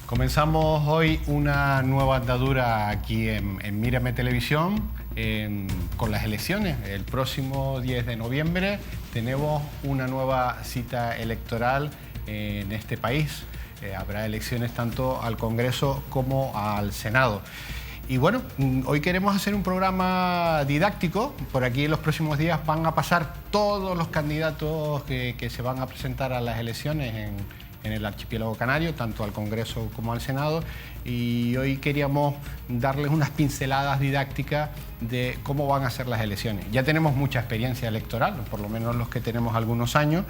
Comenzamos hoy una nueva andadura aquí en Mírame Televisión con las elecciones. El próximo 10 de noviembre tenemos una nueva cita electoral en este país. Habrá elecciones tanto al Congreso como al Senado. Y bueno, hoy queremos hacer un programa didáctico. Por aquí en los próximos días van a pasar todos los candidatos que se van a presentar a las elecciones en el archipiélago canario, tanto al Congreso como al Senado, y hoy queríamos darles unas pinceladas didácticas de cómo van a ser las elecciones. Ya tenemos mucha experiencia electoral, por lo menos los que tenemos algunos años.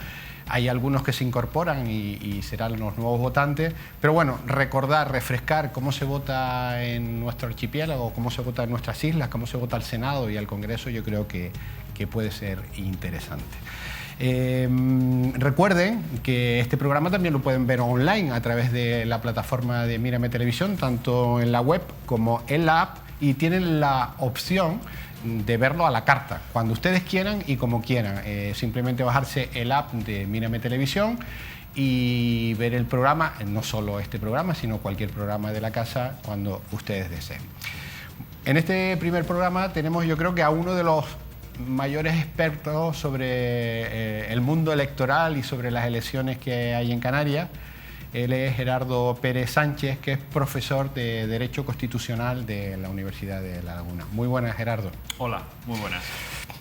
Hay algunos que se incorporan y serán los nuevos votantes, pero bueno, recordar, refrescar cómo se vota en nuestro archipiélago, cómo se vota en nuestras islas, cómo se vota al Senado y al Congreso, yo creo que puede ser interesante. Recuerden que este programa también lo pueden ver online a través de la plataforma de Mírame Televisión, tanto en la web como en la app, y tienen la opción de verlo a la carta, cuando ustedes quieran y como quieran. Simplemente bajarse el app de Mírame Televisión y ver el programa, no solo este programa, sino cualquier programa de la casa cuando ustedes deseen. En este primer programa tenemos, yo creo que a uno de los mayores expertos sobre el mundo electoral y sobre las elecciones que hay en Canarias. Él es Gerardo Pérez Sánchez, que es profesor de Derecho Constitucional de la Universidad de La Laguna. Muy buenas, Gerardo. Hola, muy buenas.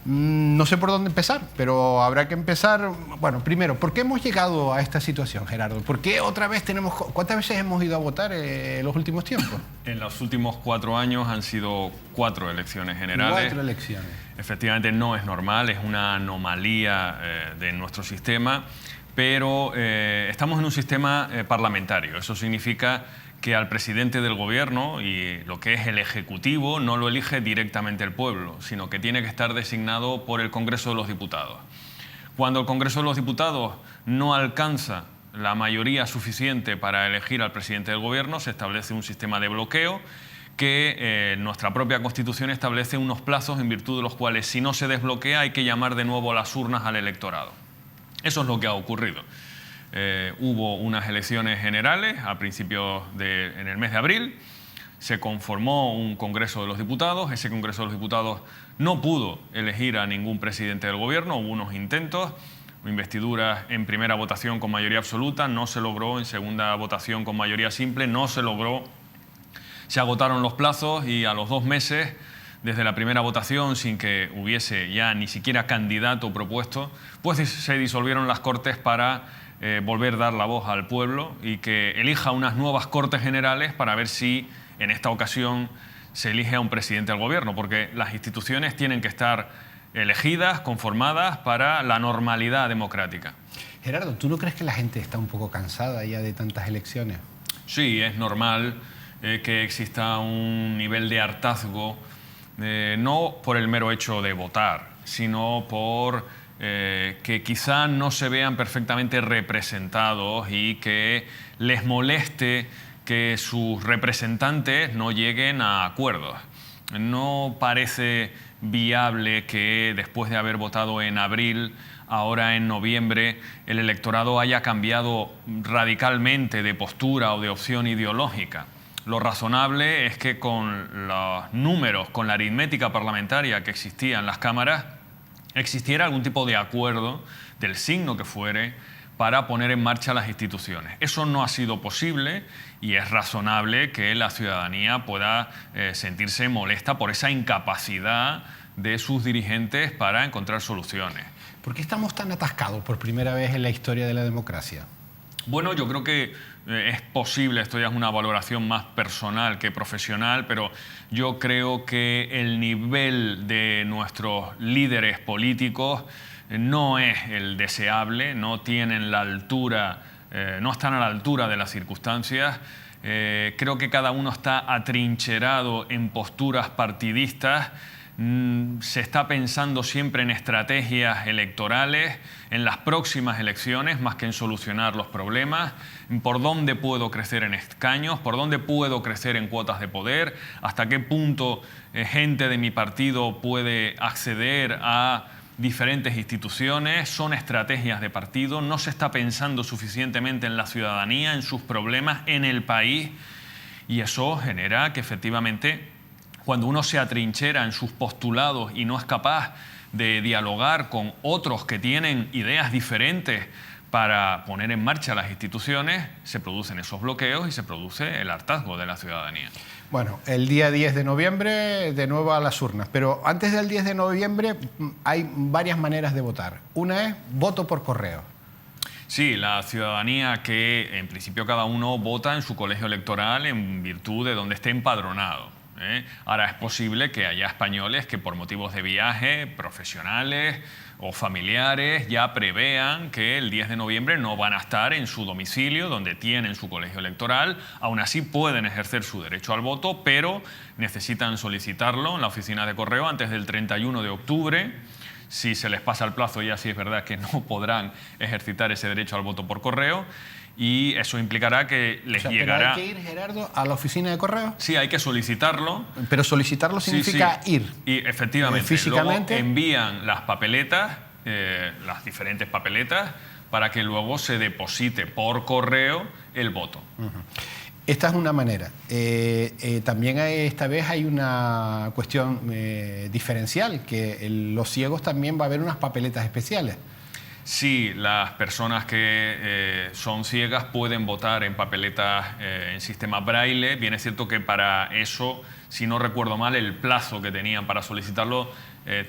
No sé por dónde empezar, pero habrá que empezar. Bueno, primero, ¿por qué hemos llegado a esta situación, Gerardo? ¿Por qué otra vez tenemos... ¿Cuántas veces hemos ido a votar en los últimos tiempos? En los últimos 4 años han sido 4 elecciones generales. 4 elecciones. Efectivamente no es normal, es una anomalía de nuestro sistema, pero estamos en un sistema parlamentario. Eso significa que al presidente del gobierno y lo que es el ejecutivo no lo elige directamente el pueblo, sino que tiene que estar designado por el Congreso de los Diputados. Cuando el Congreso de los Diputados no alcanza la mayoría suficiente para elegir al presidente del gobierno, se establece un sistema de bloqueo que nuestra propia Constitución establece unos plazos en virtud de los cuales, si no se desbloquea, hay que llamar de nuevo a las urnas al electorado. Eso es lo que ha ocurrido. Hubo unas elecciones generales en el mes de abril, se conformó un Congreso de los Diputados. Ese Congreso de los Diputados no pudo elegir a ningún presidente del gobierno, hubo unos intentos, investiduras en primera votación con mayoría absoluta, no se logró, en segunda votación con mayoría simple, no se logró. Se agotaron los plazos y a los 2 meses, desde la primera votación, sin que hubiese ya ni siquiera candidato propuesto, pues se disolvieron las Cortes para volver a dar la voz al pueblo y que elija unas nuevas Cortes Generales para ver si en esta ocasión se elige a un presidente del gobierno, porque las instituciones tienen que estar elegidas, conformadas para la normalidad democrática. Gerardo, ¿tú no crees que la gente está un poco cansada ya de tantas elecciones? Sí, es normal que exista un nivel de hartazgo, no por el mero hecho de votar, sino por que quizá no se vean perfectamente representados y que les moleste que sus representantes no lleguen a acuerdos. No parece viable que después de haber votado en abril, ahora en noviembre, el electorado haya cambiado radicalmente de postura o de opción ideológica. Lo razonable es que con los números, con la aritmética parlamentaria que existía en las cámaras, existiera algún tipo de acuerdo, del signo que fuere, para poner en marcha las instituciones. Eso no ha sido posible y es razonable que la ciudadanía pueda sentirse molesta por esa incapacidad de sus dirigentes para encontrar soluciones. ¿Por qué estamos tan atascados por primera vez en la historia de la democracia? Bueno, yo creo que es posible, esto ya es una valoración más personal que profesional, pero yo creo que el nivel de nuestros líderes políticos no es el deseable, no tienen la altura, no están a la altura de las circunstancias. Creo que cada uno está atrincherado en posturas partidistas. Se está pensando siempre en estrategias electorales, en las próximas elecciones, más que en solucionar los problemas, en por dónde puedo crecer en escaños, por dónde puedo crecer en cuotas de poder, hasta qué punto gente de mi partido puede acceder a diferentes instituciones, son estrategias de partido, no se está pensando suficientemente en la ciudadanía, en sus problemas, en el país, y eso genera que efectivamente cuando uno se atrinchera en sus postulados y no es capaz de dialogar con otros que tienen ideas diferentes para poner en marcha las instituciones, se producen esos bloqueos y se produce el hartazgo de la ciudadanía. Bueno, el día 10 de noviembre de nuevo a las urnas, pero antes del 10 de noviembre hay varias maneras de votar. Una es voto por correo. Sí, la ciudadanía que en principio cada uno vota en su colegio electoral en virtud de donde esté empadronado. Ahora es posible que haya españoles que por motivos de viaje, profesionales o familiares ya prevean que el 10 de noviembre no van a estar en su domicilio donde tienen su colegio electoral. Aún así pueden ejercer su derecho al voto, pero necesitan solicitarlo en la oficina de correo antes del 31 de octubre. Si se les pasa el plazo, ya sí es verdad que no podrán ejercitar ese derecho al voto por correo. Y eso implicará que les llegará... ¿Pero hay que ir, Gerardo, a la oficina de correo? Sí, hay que solicitarlo. Pero solicitarlo significa ir. Y efectivamente, físicamente. luego envían las papeletas, las diferentes papeletas, para que luego se deposite por correo el voto. Esta es una manera. También esta vez hay una cuestión diferencial, que los ciegos también va a haber unas papeletas especiales. Sí, las personas que son ciegas pueden votar en papeletas en sistema braille. Bien es cierto que para eso, si no recuerdo mal, el plazo que tenían para solicitarlo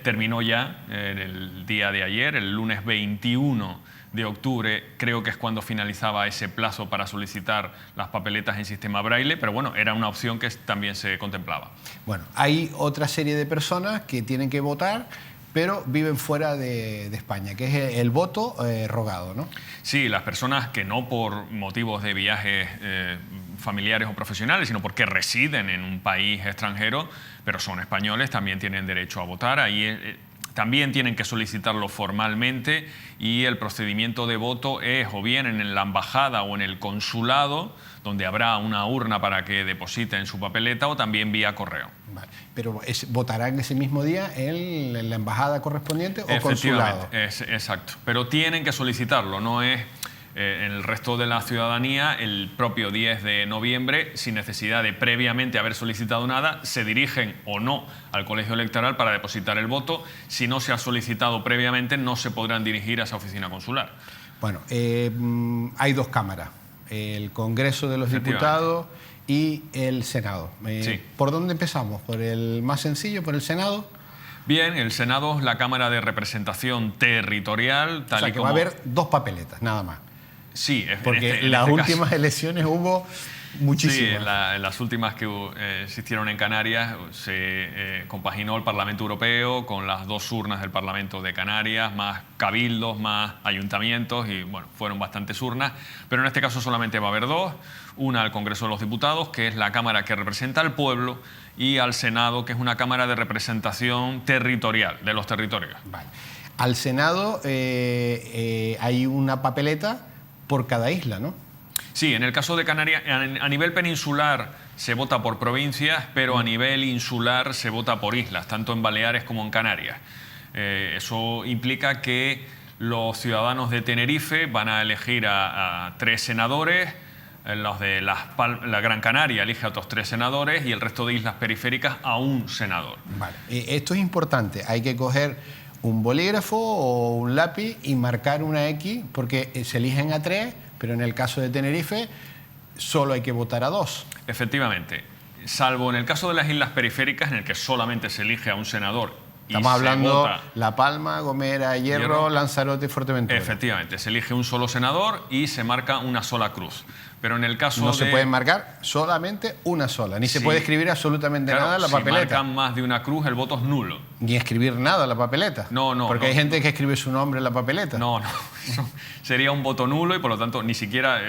terminó ya en el día de ayer, el lunes 21 de octubre, creo que es cuando finalizaba ese plazo para solicitar las papeletas en sistema braille, pero bueno, era una opción que también se contemplaba. Bueno, hay otra serie de personas que tienen que votar, pero viven fuera de España, que es el voto rogado, ¿no? Sí, las personas que no por motivos de viajes familiares o profesionales, sino porque residen en un país extranjero, pero son españoles, también tienen derecho a votar. Ahí también tienen que solicitarlo formalmente y el procedimiento de voto es o bien en la embajada o en el consulado, donde habrá una urna para que depositen su papeleta, o también vía correo. Vale. ¿Pero votarán ese mismo día en la embajada correspondiente o consulado? Exacto. Pero tienen que solicitarlo, no es en el resto de la ciudadanía el propio 10 de noviembre, sin necesidad de previamente haber solicitado nada, se dirigen o no al colegio electoral para depositar el voto. Si no se ha solicitado previamente, no se podrán dirigir a esa oficina consular. Bueno, hay dos cámaras, el Congreso de los Diputados y el Senado. Sí. ¿Por dónde empezamos? ¿Por el más sencillo, por el Senado? Bien, el Senado es la Cámara de Representación Territorial, tal o sea, y que como... va a haber dos papeletas, nada más. Sí, porque en las últimas elecciones hubo muchísimas. Sí, en las últimas que existieron en Canarias se compaginó el Parlamento Europeo con las dos urnas del Parlamento de Canarias, más cabildos, más ayuntamientos, y bueno, fueron bastantes urnas, pero en este caso solamente va a haber dos, una al Congreso de los Diputados, que es la Cámara que representa al pueblo, y al Senado, que es una Cámara de representación territorial, de los territorios. Vale. Al Senado hay una papeleta por cada isla, ¿no? Sí, en el caso de Canarias, a nivel peninsular se vota por provincias, pero a nivel insular se vota por islas, tanto en Baleares como en Canarias. Eso implica que los ciudadanos de Tenerife van a elegir a 3 senadores, los de la Gran Canaria elige a otros 3 senadores y el resto de islas periféricas a un senador. Vale. Esto es importante, hay que coger un bolígrafo o un lápiz y marcar una X, porque se eligen a 3, pero en el caso de Tenerife solo hay que votar a 2. Efectivamente, salvo en el caso de las islas periféricas, en el que solamente se elige a un senador. Estamos hablando La Palma, Gomera, Hierro, Lanzarote y Fuerteventura. Efectivamente, se elige un solo senador y se marca una sola cruz. Pero en el caso no se puede marcar solamente una sola, ni se puede escribir absolutamente nada en la papeleta. Si marcan más de una cruz, el voto es nulo. Ni escribir nada en la papeleta. No. Porque hay gente que escribe su nombre en la papeleta. No. Eso sería un voto nulo y por lo tanto ni siquiera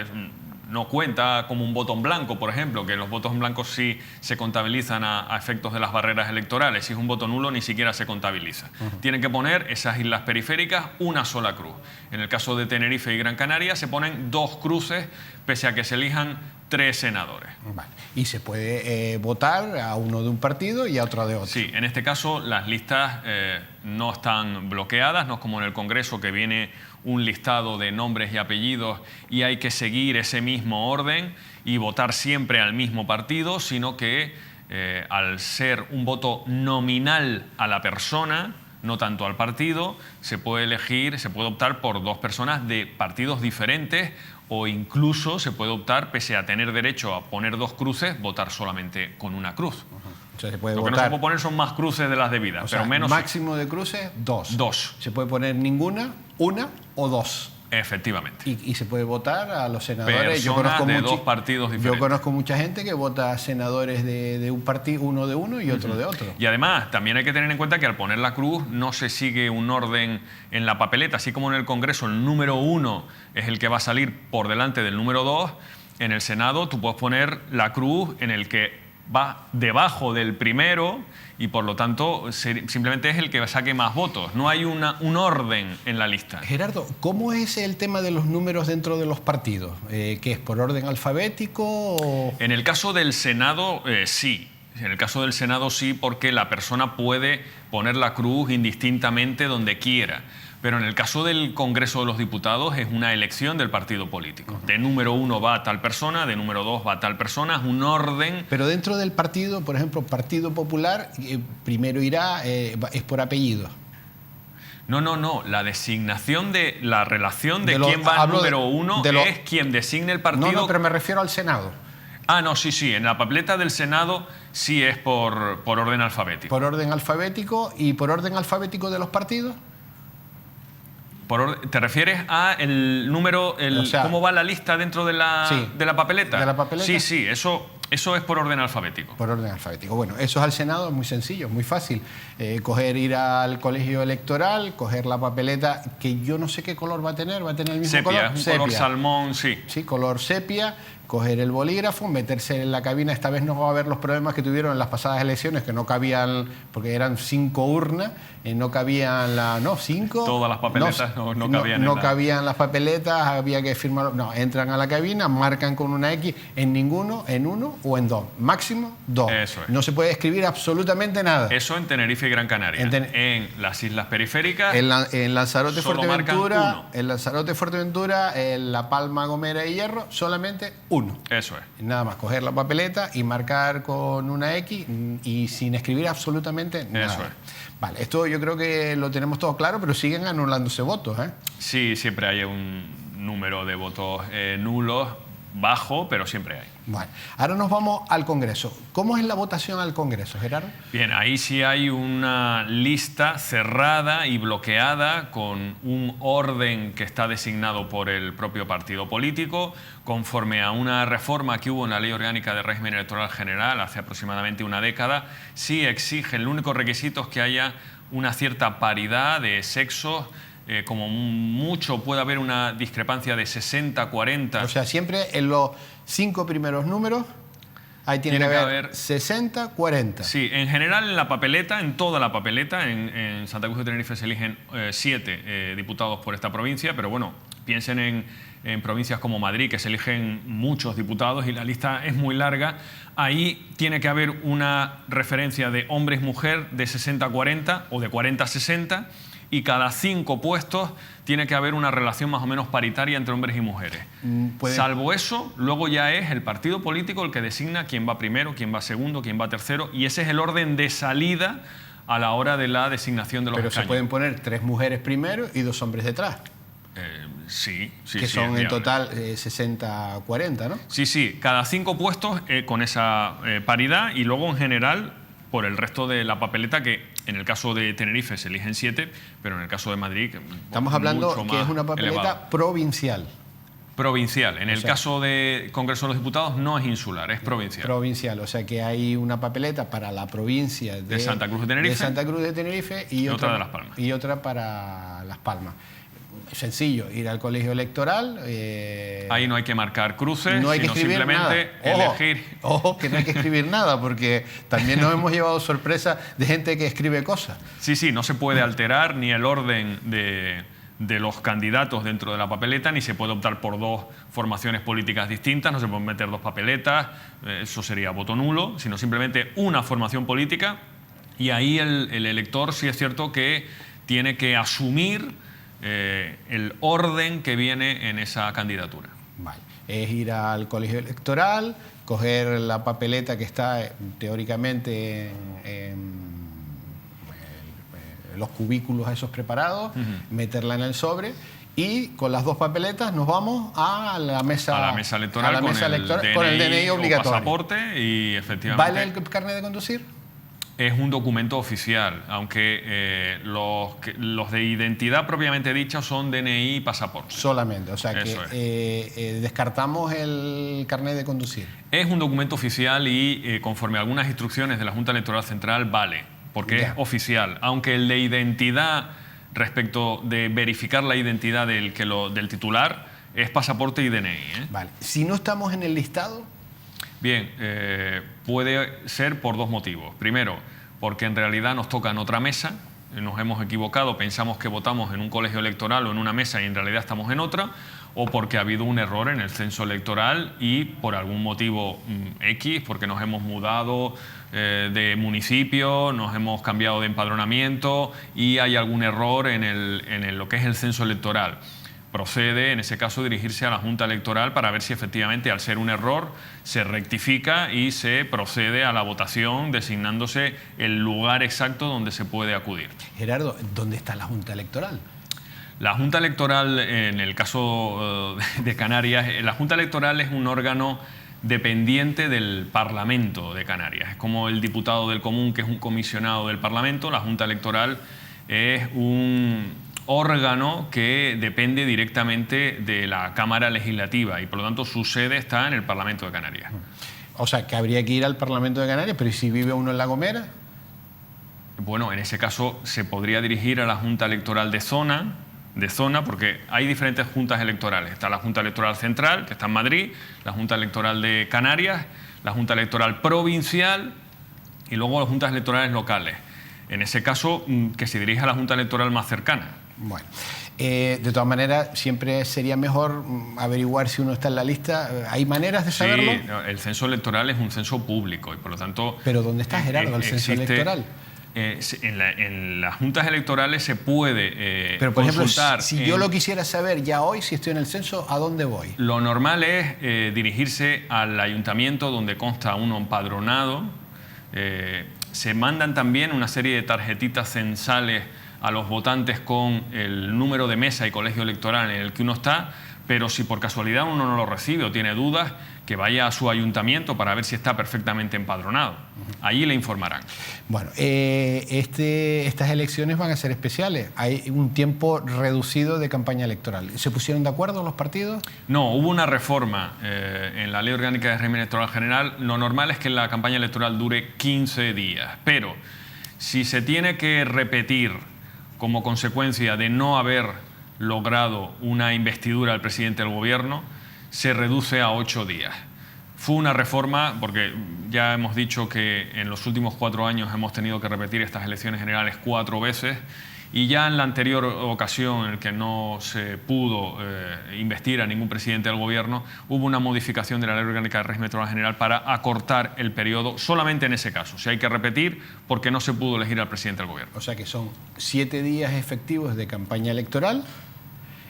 no cuenta como un voto en blanco, por ejemplo, que los votos en blanco sí se contabilizan a efectos de las barreras electorales. Si es un voto nulo, ni siquiera se contabiliza. Tienen que poner esas islas periféricas una sola cruz. En el caso de Tenerife y Gran Canaria se ponen 2 cruces, pese a que se elijan 3 senadores. Vale. Y se puede votar a uno de un partido y a otro de otro. Sí, en este caso las listas no están bloqueadas, no es como en el Congreso que viene un listado de nombres y apellidos y hay que seguir ese mismo orden y votar siempre al mismo partido, sino que al ser un voto nominal a la persona, no tanto al partido, se puede elegir, se puede optar por 2 personas de partidos diferentes, o incluso se puede optar, pese a tener derecho a poner 2 cruces, votar solamente con una cruz. O sea, se puede Lo que no se puede poner son más cruces de las debidas, o pero sea, menos. Máximo de cruces, 2. 2. Se puede poner ninguna, una o 2. Efectivamente. Y se puede votar a los senadores. Personas de 2 partidos diferentes. Yo conozco mucha gente que vota senadores de un partido, uno de uno y otro de otro. Y además, también hay que tener en cuenta que al poner la cruz no se sigue un orden en la papeleta. Así como en el Congreso el número 1 es el que va a salir por delante del número 2, en el Senado tú puedes poner la cruz en el que va debajo del primero y por lo tanto simplemente es el que saque más votos. No hay un orden en la lista. Gerardo, ¿cómo es el tema de los números dentro de los partidos? ¿Qué es por orden alfabético? O... En el caso del Senado, sí. En el caso del Senado sí, porque la persona puede poner la cruz indistintamente donde quiera. Pero en el caso del Congreso de los Diputados es una elección del partido político. De número 1 va a tal persona, de número 2 va a tal persona, es un orden. Pero dentro del partido, por ejemplo, Partido Popular, primero irá, es por apellido. No. La designación de la relación de quién va al número 1 es quien designe el partido. No, pero me refiero al Senado. Ah, no, sí. En la papeleta del Senado sí es por orden alfabético. Por orden alfabético y por orden alfabético de los partidos. ¿Te refieres a el número, o sea, cómo va la lista dentro de la papeleta? ¿De la papeleta? Sí, eso es por orden alfabético. Por orden alfabético. Bueno, eso es al Senado, es muy sencillo, es muy fácil. Ir al colegio electoral, coger la papeleta, que yo no sé qué color va a tener el mismo color. Sepia, color salmón, sí. Sí, color sepia. Coger el bolígrafo, meterse en la cabina. Esta vez no va a haber los problemas que tuvieron en las pasadas elecciones, que no cabían, porque eran 5 urnas, no cabían 5. Todas las papeletas no cabían. No cabían las papeletas, había que firmar. No, entran a la cabina, marcan con una X en ninguno, en uno o en 2. Máximo 2. Eso es. No se puede escribir absolutamente nada. Eso en Tenerife y Gran Canaria. En las islas periféricas. En Lanzarote, solo Fuerteventura. En Lanzarote, Fuerteventura, en La Palma, Gomera y Hierro, solamente 1. Eso es. Nada más coger la papeleta y marcar con una X y sin escribir absolutamente nada. Eso es. Vale, esto yo creo que lo tenemos todo claro, pero siguen anulándose votos, ¿eh? Sí, siempre hay un número de votos nulos, bajo, pero siempre hay. Bueno, ahora nos vamos al Congreso. ¿Cómo es la votación al Congreso, Gerardo? Bien, ahí sí hay una lista cerrada y bloqueada con un orden que está designado por el propio partido político, conforme a una reforma que hubo en la Ley Orgánica de Régimen Electoral General hace aproximadamente una década. Sí exige, el único requisito es que haya una cierta paridad de sexos. Como mucho puede haber una discrepancia de 60-40. O sea, siempre en los 5 primeros números ahí tiene que haber 60-40. Sí, en general en la papeleta, en toda la papeleta, en Santa Cruz de Tenerife se eligen 7 diputados por esta provincia, pero bueno, piensen en provincias como Madrid, que se eligen muchos diputados y la lista es muy larga. Ahí tiene que haber una referencia de hombres-mujer de 60-40 o de 40-60. Y cada 5 puestos tiene que haber una relación más o menos paritaria entre hombres y mujeres. Salvo eso, luego ya es el partido político el que designa quién va primero, quién va segundo, quién va tercero, y ese es el orden de salida a la hora de la designación de los escaños. Pero se pueden poner 3 mujeres primero y 2 hombres detrás. Sí. Que son en total 60-40, ¿no? Sí. Cada 5 puestos con esa paridad y luego en general por el resto de la papeleta, que en el caso de Tenerife se eligen 7, pero en el caso de Madrid... Estamos hablando que es una papeleta elevado. Provincial. Provincial. En el caso de Congreso de los Diputados no es insular, es provincial. Provincial, o sea que hay una papeleta para la provincia de Santa Cruz de Tenerife, y otra de Las Palmas. Y otra para Las Palmas. Sencillo, ir al colegio electoral. Ahí no hay que marcar cruces, no hay sino que simplemente elegir. Ojo, que no hay que escribir nada, porque también nos hemos llevado sorpresa de gente que escribe cosas. Sí, no se puede alterar ni el orden de los candidatos dentro de la papeleta, ni se puede optar por dos formaciones políticas distintas, no se pueden meter dos papeletas, eso sería voto nulo, sino simplemente una formación política, y ahí el elector sí es cierto que tiene que asumir el orden que viene en esa candidatura. Vale. Es ir al colegio electoral, coger la papeleta que está teóricamente en los cubículos esos preparados, meterla en el sobre, y con las dos papeletas nos vamos a la mesa electoral, con el DNI obligatorio. Pasaporte, y efectivamente. ¿Vale el carnet de conducir? Es un documento oficial, aunque los de identidad propiamente dicha son DNI y pasaporte. Solamente, o sea que descartamos el carnet de conducir. Es un documento oficial y conforme a algunas instrucciones de la Junta Electoral Central vale, porque es oficial, aunque el de identidad, respecto de verificar la identidad del titular, es pasaporte y DNI. Vale. Si no estamos en el listado... Bien, puede ser por dos motivos. Primero, porque en realidad nos toca en otra mesa, nos hemos equivocado, pensamos que votamos en un colegio electoral o en una mesa y en realidad estamos en otra, o porque ha habido un error en el censo electoral y por algún motivo X, porque nos hemos mudado de municipio, nos hemos cambiado de empadronamiento y hay algún error en lo que es el censo electoral. Procede, en ese caso, dirigirse a la Junta Electoral para ver si efectivamente, al ser un error, se rectifica y se procede a la votación designándose el lugar exacto donde se puede acudir. Gerardo, ¿dónde está la Junta Electoral? La Junta Electoral, en el caso de Canarias, la Junta Electoral es un órgano dependiente del Parlamento de Canarias. Es como el diputado del Común, que es un comisionado del Parlamento. La Junta Electoral es un órgano que depende directamente de la Cámara Legislativa y por lo tanto su sede está en el Parlamento de Canarias. O sea, que habría que ir al Parlamento de Canarias, pero ¿y si vive uno en La Gomera? Bueno, en ese caso se podría dirigir a la Junta Electoral de zona, porque hay diferentes juntas electorales. Está la Junta Electoral Central, que está en Madrid, la Junta Electoral de Canarias, la Junta Electoral Provincial y luego las juntas electorales locales. En ese caso, que se dirija a la Junta Electoral más cercana. Bueno, de todas maneras, siempre sería mejor averiguar si uno está en la lista. ¿Hay maneras de saberlo? Sí, el censo electoral es un censo público y por lo tanto... ¿Pero dónde está, Gerardo, el censo electoral? En las juntas electorales se puede pero, por consultar... ejemplo, si yo lo quisiera saber ya hoy, si estoy en el censo, ¿a dónde voy? Lo normal es dirigirse al ayuntamiento donde consta uno empadronado. Se mandan también una serie de tarjetitas censales a los votantes con el número de mesa y colegio electoral en el que uno está, pero si por casualidad uno no lo recibe o tiene dudas, que vaya a su ayuntamiento para ver si está perfectamente empadronado. Allí le informarán. Bueno, estas elecciones van a ser especiales. Hay un tiempo reducido de campaña electoral. ¿Se pusieron de acuerdo los partidos? No, hubo una reforma en la Ley Orgánica de Régimen Electoral General. Lo normal es que la campaña electoral dure 15 días, pero si se tiene que repetir como consecuencia de no haber logrado una investidura al presidente del gobierno, se reduce a 8 días. Fue una reforma, porque ya hemos dicho que en los últimos 4 años hemos tenido que repetir estas elecciones generales 4 veces, y ya en la anterior ocasión en la que no se pudo investir a ningún presidente del gobierno, hubo una modificación de la Ley Orgánica de Régimen Electoral General para acortar el periodo solamente en ese caso. O sea, hay que repetir porque no se pudo elegir al presidente del gobierno. O sea que son 7 días efectivos de campaña electoral.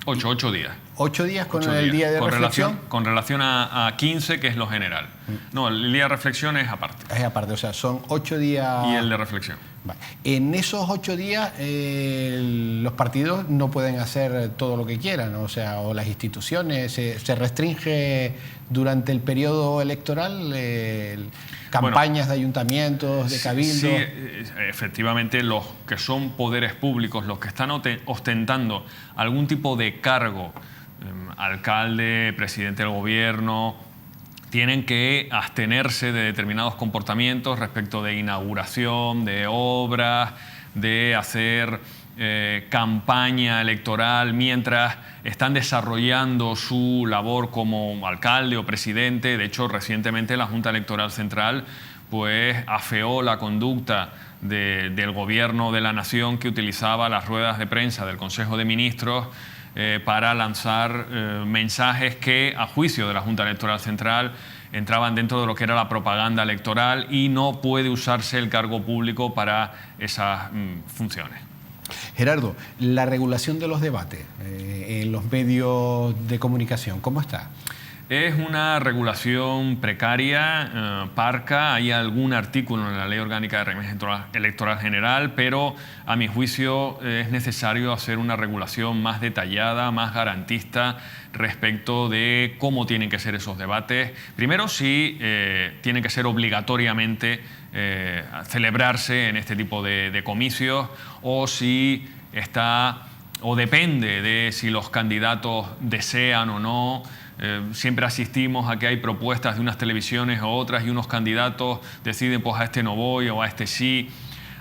8 días. 8 días con el día de reflexión. Con relación a 15, que es lo general. No, el día de reflexión es aparte. Es aparte, o sea, son 8 días... Y el de reflexión. Vale. En esos 8 días los partidos no pueden hacer todo lo que quieran, o sea, o las instituciones, se restringe durante el periodo electoral campañas de ayuntamientos, de cabildos. Sí, efectivamente, los que son poderes públicos, los que están ostentando algún tipo de cargo, alcalde, presidente del gobierno, tienen que abstenerse de determinados comportamientos respecto de inauguración, de obras, de hacer campaña electoral mientras están desarrollando su labor como alcalde o presidente. De hecho, recientemente la Junta Electoral Central pues afeó la conducta del gobierno de la nación, que utilizaba las ruedas de prensa del Consejo de Ministros para lanzar mensajes que, a juicio de la Junta Electoral Central, entraban dentro de lo que era la propaganda electoral, y no puede usarse el cargo público para esas funciones. Gerardo, la regulación de los debates en los medios de comunicación, ¿cómo está? Es una regulación precaria, parca. Hay algún artículo en la Ley Orgánica de Régimen Electoral General, pero a mi juicio es necesario hacer una regulación más detallada, más garantista respecto de cómo tienen que ser esos debates. Primero, si tienen que ser obligatoriamente celebrarse en este tipo de comicios, o si está o depende de si los candidatos desean o no. Siempre asistimos a que hay propuestas de unas televisiones o otras, y unos candidatos deciden, pues a este no voy o a este sí.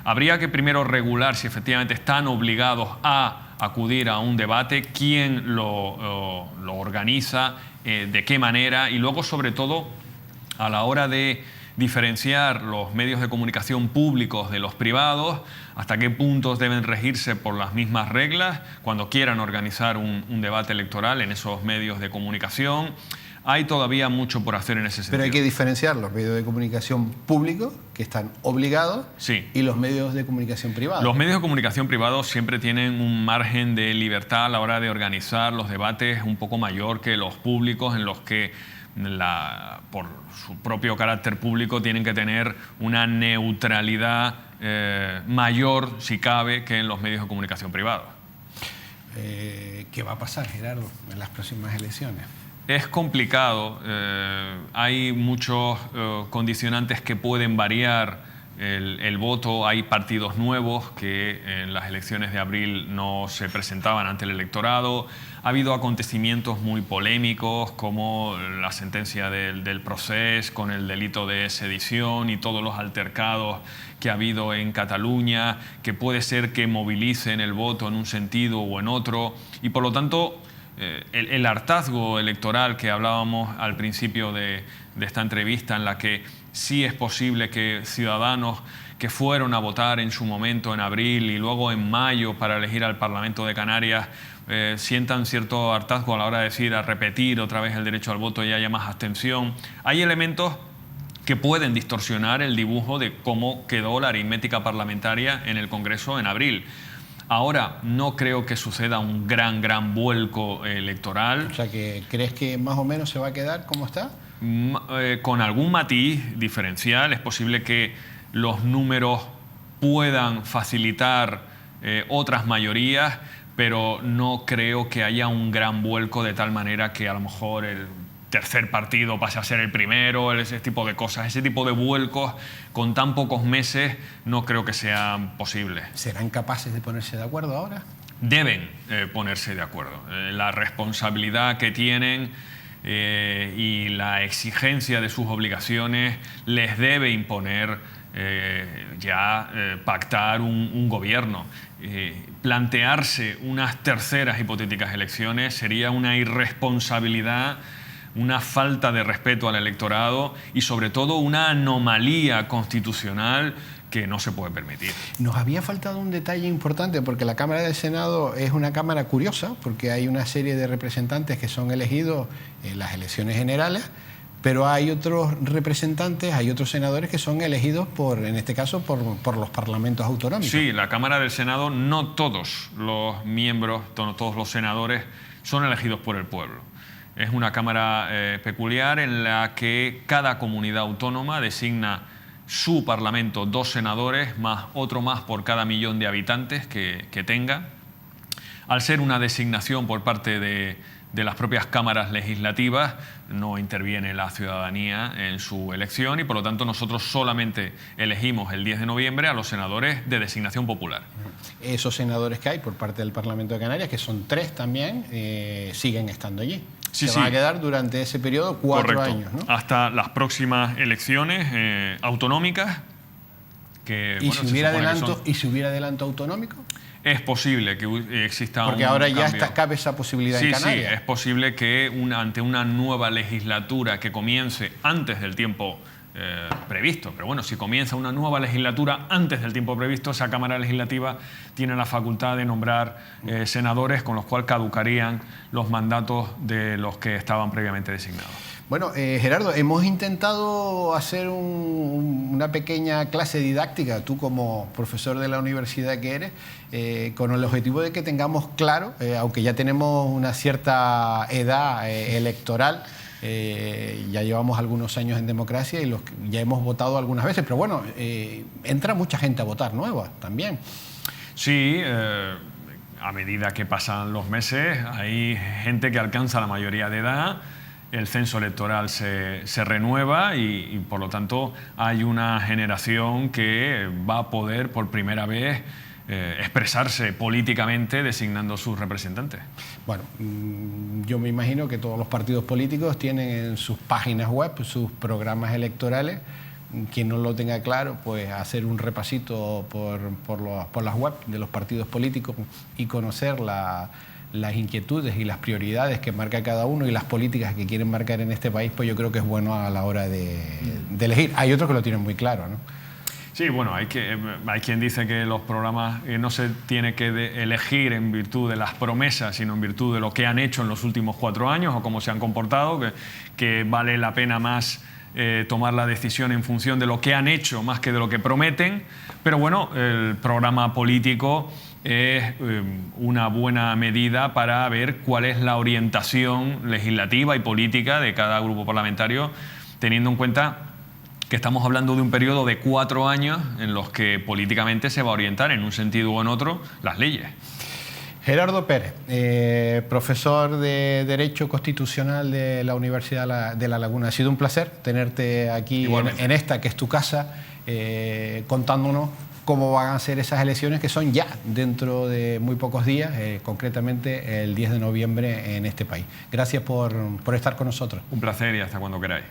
Habría que primero regular si efectivamente están obligados a acudir a un debate, quién lo organiza, de qué manera, y luego, sobre todo, a la hora de diferenciar los medios de comunicación públicos de los privados, hasta qué puntos deben regirse por las mismas reglas cuando quieran organizar un debate electoral en esos medios de comunicación. Hay todavía mucho por hacer en ese sentido. Pero hay que diferenciar los medios de comunicación públicos, que están obligados, sí, y los medios de comunicación privados. Los medios de comunicación privados siempre tienen un margen de libertad a la hora de organizar los debates un poco mayor que los públicos, en los que por su propio carácter público tienen que tener una neutralidad mayor, si cabe, que en los medios de comunicación privados. ¿Qué va a pasar, Gerardo, en las próximas elecciones? Es complicado. Hay muchos condicionantes que pueden variar el voto. Hay partidos nuevos que en las elecciones de abril no se presentaban ante el electorado. Ha habido acontecimientos muy polémicos, como la sentencia del Procés con el delito de sedición y todos los altercados que ha habido en Cataluña, que puede ser que movilicen el voto en un sentido o en otro. Y por lo tanto, el hartazgo electoral que hablábamos al principio de esta entrevista, en la que sí es posible que ciudadanos que fueron a votar en su momento en abril y luego en mayo para elegir al Parlamento de Canarias sientan cierto hartazgo a la hora de decir a repetir otra vez el derecho al voto y haya más abstención. Hay elementos que pueden distorsionar el dibujo de cómo quedó la aritmética parlamentaria en el Congreso en abril. Ahora, no creo que suceda un gran vuelco electoral. O sea, ¿crees que más o menos se va a quedar como está? Con algún matiz diferencial. Es posible que los números puedan facilitar otras mayorías, pero no creo que haya un gran vuelco de tal manera que a lo mejor el tercer partido pase a ser el primero, ese tipo de cosas. Ese tipo de vuelcos con tan pocos meses no creo que sean posibles. ¿Serán capaces de ponerse de acuerdo ahora? Deben ponerse de acuerdo. La responsabilidad que tienen y la exigencia de sus obligaciones les debe imponer pactar un gobierno. Plantearse unas terceras hipotéticas elecciones sería una irresponsabilidad, una falta de respeto al electorado y sobre todo una anomalía constitucional que no se puede permitir. Nos había faltado un detalle importante, porque la Cámara del Senado es una Cámara curiosa, porque hay una serie de representantes que son elegidos en las elecciones generales, pero hay otros representantes, hay otros senadores que son elegidos en este caso, por los parlamentos autonómicos. Sí, la Cámara del Senado, no todos los miembros, no todos los senadores son elegidos por el pueblo. Es una Cámara peculiar en la que cada comunidad autónoma designa su parlamento 2 senadores, más otro más por cada millón de habitantes que tenga. Al ser una designación por parte de las propias cámaras legislativas, no interviene la ciudadanía en su elección y por lo tanto nosotros solamente elegimos el 10 de noviembre a los senadores de designación popular. Esos senadores que hay por parte del Parlamento de Canarias, que son 3 también, siguen estando allí. Sí, Se van a quedar durante ese periodo 4 años, ¿no? Hasta las próximas elecciones autonómicas. ¿Y si hubiera adelanto autonómico? Es posible que exista Porque un ahora cambio. ya cabe esa posibilidad en Canarias. Sí, es posible que ante una nueva legislatura que comience antes del tiempo previsto. Pero bueno, si comienza una nueva legislatura antes del tiempo previsto, esa Cámara Legislativa tiene la facultad de nombrar senadores, con los cuales caducarían los mandatos de los que estaban previamente designados. Bueno, Gerardo, hemos intentado hacer una pequeña clase didáctica, tú como profesor de la universidad que eres, con el objetivo de que tengamos claro, aunque ya tenemos una cierta edad electoral, ya llevamos algunos años en democracia y ya hemos votado algunas veces, pero bueno, entra mucha gente a votar nueva también. Sí, a medida que pasan los meses hay gente que alcanza la mayoría de edad, el censo electoral se renueva y por lo tanto hay una generación que va a poder por primera vez expresarse políticamente designando sus representantes. Bueno, yo me imagino que todos los partidos políticos tienen en sus páginas web sus programas electorales. Quien no lo tenga claro, pues hacer un repasito por las web de los partidos políticos y conocer las inquietudes y las prioridades que marca cada uno y las políticas que quieren marcar en este país, pues yo creo que es bueno a la hora de elegir. Hay otros que lo tienen muy claro, ¿no? Sí, bueno, hay quien dice que los programas no se tiene que elegir en virtud de las promesas, sino en virtud de lo que han hecho en los últimos 4 años o cómo se han comportado, que vale la pena más tomar la decisión en función de lo que han hecho más que de lo que prometen. Pero bueno, el programa político es una buena medida para ver cuál es la orientación legislativa y política de cada grupo parlamentario, teniendo en cuenta que estamos hablando de un periodo de 4 años en los que políticamente se va a orientar en un sentido o en otro las leyes. Gerardo Pérez, profesor de Derecho Constitucional de la Universidad de La Laguna. Ha sido un placer tenerte aquí en esta, que es tu casa, contándonos cómo van a ser esas elecciones que son ya dentro de muy pocos días, concretamente el 10 de noviembre en este país. Gracias por estar con nosotros. Un placer y hasta cuando queráis.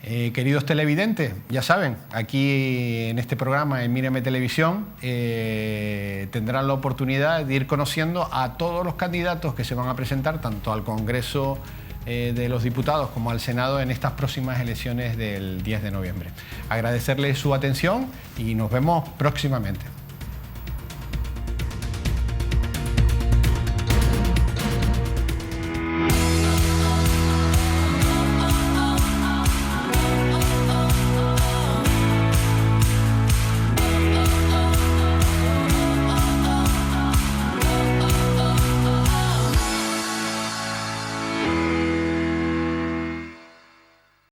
Queridos televidentes, ya saben, aquí en este programa en Mírame Televisión tendrán la oportunidad de ir conociendo a todos los candidatos que se van a presentar tanto al Congreso de los Diputados como al Senado en estas próximas elecciones del 10 de noviembre. Agradecerles su atención y nos vemos próximamente.